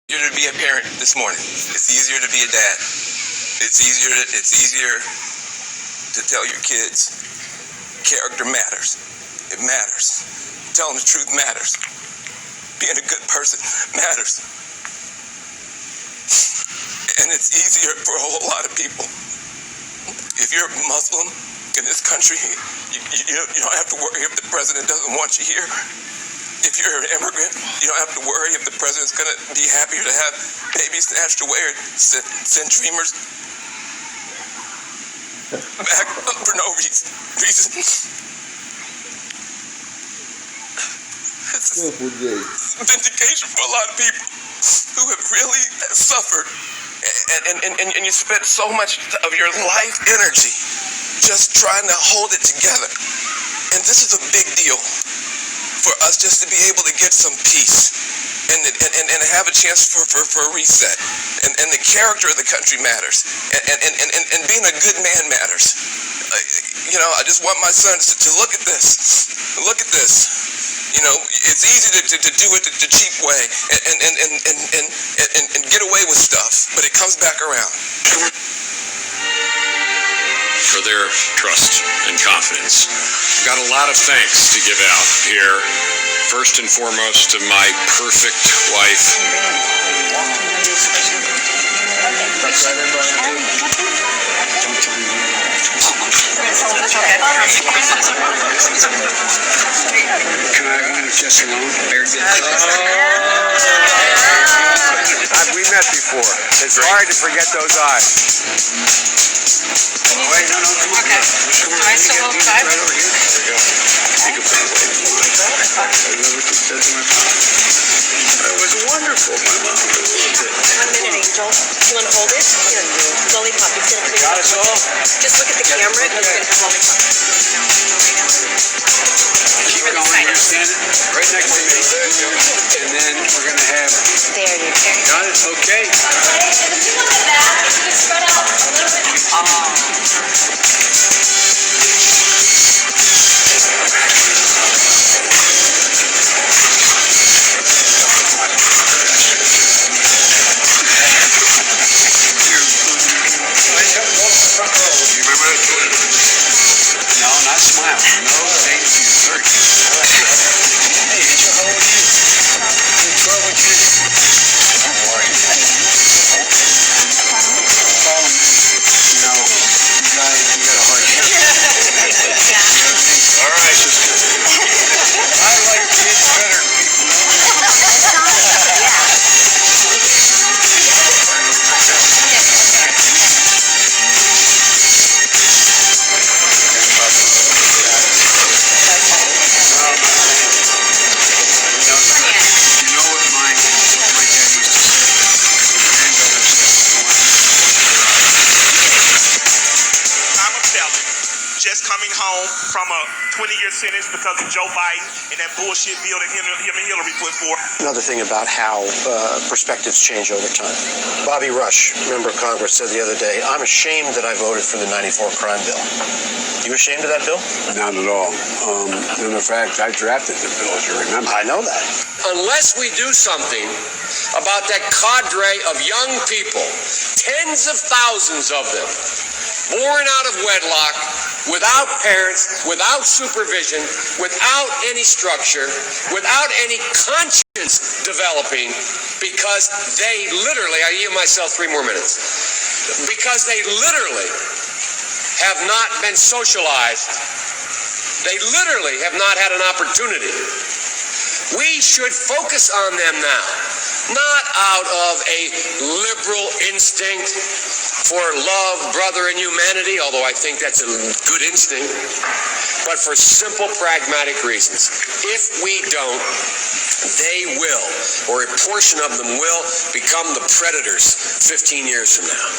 easier to be a parent this morning. It's easier to be a dad. It's easier to tell your kids character matters. It matters. Telling the truth matters. Being a good person matters. And it's easier for a whole lot of people. If you're a Muslim in this country, you don't have to worry if the president doesn't want you here. If you're an immigrant, you don't have to worry if the president's going to be happier to have babies snatched away or send dreamers back for no reason. It's vindication for a lot of people who have really suffered, and you spent so much of your life energy just trying to hold it together. And this is a big deal for us just to be able to get some peace and have a chance for a reset. And the character of the country matters. And being a good man matters. I just want my sons to look at this. Look at this. It's easy to do it the cheap way and get away with stuff, but it comes back around. For their trust and confidence. I've got a lot of thanks to give out here. First and foremost to my perfect wife. Can I just alone? We met before. It's hard to forget those eyes. Wait, no, come on. Okay. Do I still hold five? Right over here. There we go. You can put it away if you want. I love what you said to my mom. It was wonderful. My mom loved it. 1 minute, Angel. You want to hold it? Here, lollipop. It's going to Got us all? Just look at the camera and you're going to have lollipop. Keep going. You're standing right next to me. And then we're going to have... There you go. Got it? Okay. And the people in the back, you can spread out a little bit. No, not smile. No, thank you. Hey, Angel, how old are you? You're 12 or 13. How are you? The problem is, you guys, you got a hard time. All right, sister. I like kids better than people. You know what my dad used to say? My granddaughter said, I'm a felon, just coming home from a 20-year sentence because of Joe Biden and that bullshit bill that him and Hillary put forth. Another thing about how perspectives change over time. Bobby Rush, member of Congress, said the other day, "I'm ashamed that I voted for the 94 crime bill." You ashamed of that bill? not at all. And in fact, I drafted the bill, as you remember. I know that. Unless we do something about that cadre of young people, tens of thousands of them, born out of wedlock, without parents, without supervision, without any structure, without any conscience developing, because they literally, I yield myself 3 more minutes, because they literally have not been socialized. They literally have not had an opportunity. We should focus on them now, not out of a liberal instinct for love, brother, and humanity, although I think that's a good instinct, but for simple, pragmatic reasons. If we don't, they will, or a portion of them will, become the predators 15 years from now.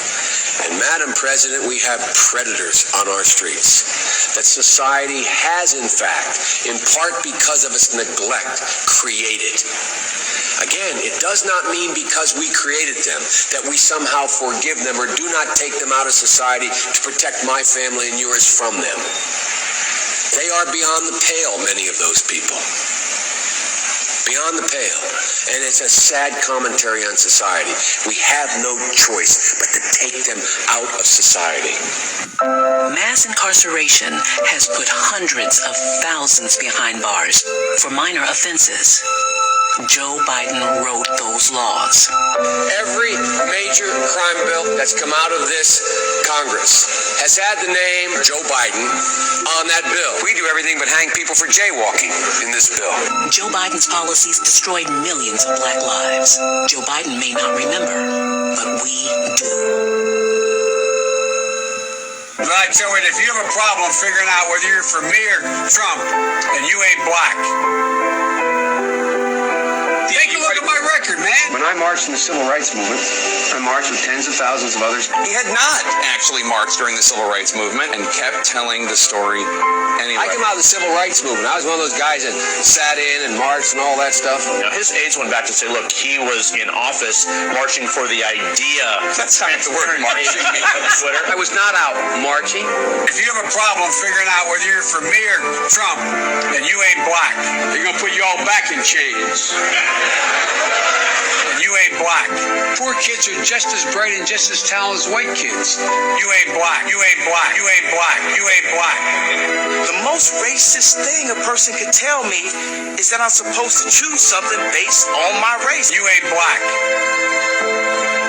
And Madam President, we have predators on our streets that society has, in fact, in part because of its neglect, created. Again, it does not mean because we created them that we somehow forgive them or do not take them out of society to protect my family and yours from them. They are beyond the pale, many of those people. beyond the pale. And it's a sad commentary on society. We have no choice but to take them out of society. Mass incarceration has put hundreds of thousands behind bars for minor offenses. Joe Biden wrote those laws. Every major crime bill that's come out of this Congress has had the name Joe Biden on that bill. We do everything but hang people for jaywalking in this bill. Joe Biden's policies destroyed millions of black lives. Joe Biden may not remember, but we do. But I tell you, if you have a problem figuring out whether you're for me or Trump, and you ain't black. Take a look at my record, man. When I marched in the Civil Rights Movement, I marched with tens of thousands of others. He had not actually marched during the Civil Rights Movement and kept telling the story anyway. I came out of the Civil Rights Movement. I was one of those guys that sat in and marched and all that stuff. Now, his aides went back to say, look, he was in office marching for the idea. That's not the word marching. Twitter. I was not out marching. If you have a problem figuring out whether you're for me or Trump, and you ain't black, they're gonna put you all back in chains. And you ain't black. Poor kids are just as bright and just as talented as white kids. You ain't black. You ain't black. You ain't black. You ain't black. The most racist thing a person could tell me is that I'm supposed to choose something based on my race. You ain't black.